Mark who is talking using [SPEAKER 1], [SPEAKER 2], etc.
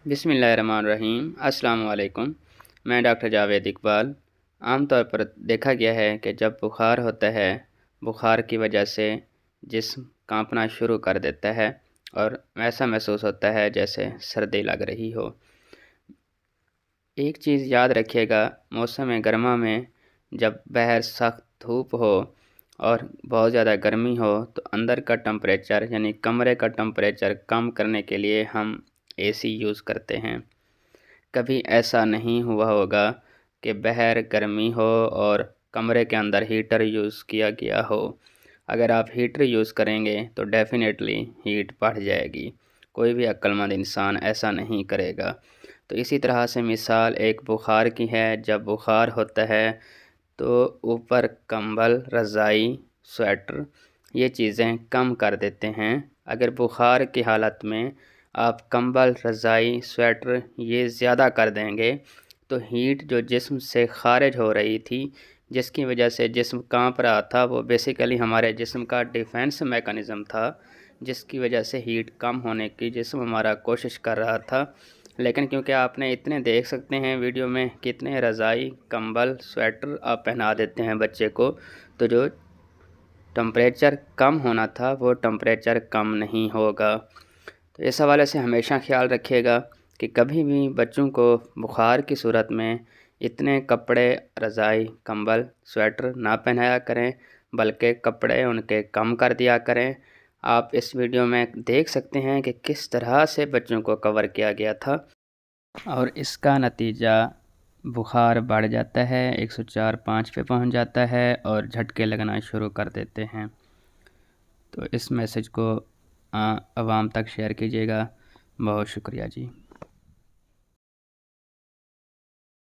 [SPEAKER 1] बिस्मिल्लाहिर्रहमानिर्रहीम। अस्सलाम वालेकुम। मैं डॉक्टर जावेद इकबाल। आमतौर पर देखा गया है कि जब बुखार होता है, बुखार की वजह से जिस्म कांपना शुरू कर देता है और ऐसा महसूस होता है जैसे सर्दी लग रही हो। एक चीज़ याद रखिएगा, मौसम गर्मा में जब बाहर सख्त धूप हो और बहुत ज़्यादा गर्मी हो तो अंदर का टेम्परेचर यानी कमरे का टेम्परेचर कम करने के लिए हम एसी यूज़ करते हैं। कभी ऐसा नहीं हुआ होगा कि बाहर गर्मी हो और कमरे के अंदर हीटर यूज़ किया गया हो। अगर आप हीटर यूज़ करेंगे तो डेफ़िनेटली हीट बढ़ जाएगी। कोई भी अक्लमंद इंसान ऐसा नहीं करेगा। तो इसी तरह से मिसाल एक बुखार की है। जब बुखार होता है तो ऊपर कंबल, रज़ाई, स्वेटर ये चीज़ें कम कर देते हैं। अगर बुखार की हालत में आप कंबल, रज़ाई, स्वेटर ये ज़्यादा कर देंगे तो हीट जो जिस्म से ख़ारिज हो रही थी, जिसकी वजह से जिस्म कांप रहा था, वो बेसिकली हमारे जिस्म का डिफेंस मैकेनिज़्म था, जिसकी वजह से हीट कम होने की जिस्म हमारा कोशिश कर रहा था। लेकिन क्योंकि आपने इतने देख सकते हैं वीडियो में कितने रज़ाई, कंबल, स्वेटर आप पहना देते हैं बच्चे को, तो जो टेम्परेचर कम होना था वो टेम्परेचर कम नहीं होगा। तो इस हवाले से हमेशा ख्याल रखिएगा कि कभी भी बच्चों को बुखार की सूरत में इतने कपड़े, रज़ाई, कंबल, स्वेटर ना पहनाया करें, बल्कि कपड़े उनके कम कर दिया करें। आप इस वीडियो में देख सकते हैं कि किस तरह से बच्चों को कवर किया गया था और इसका नतीजा बुखार बढ़ जाता है, 104-5 पे पहुंच जाता है और झटके लगना शुरू कर देते हैं। तो इस मैसेज को आवाम तक शेयर कीजिएगा। बहुत शुक्रिया जी।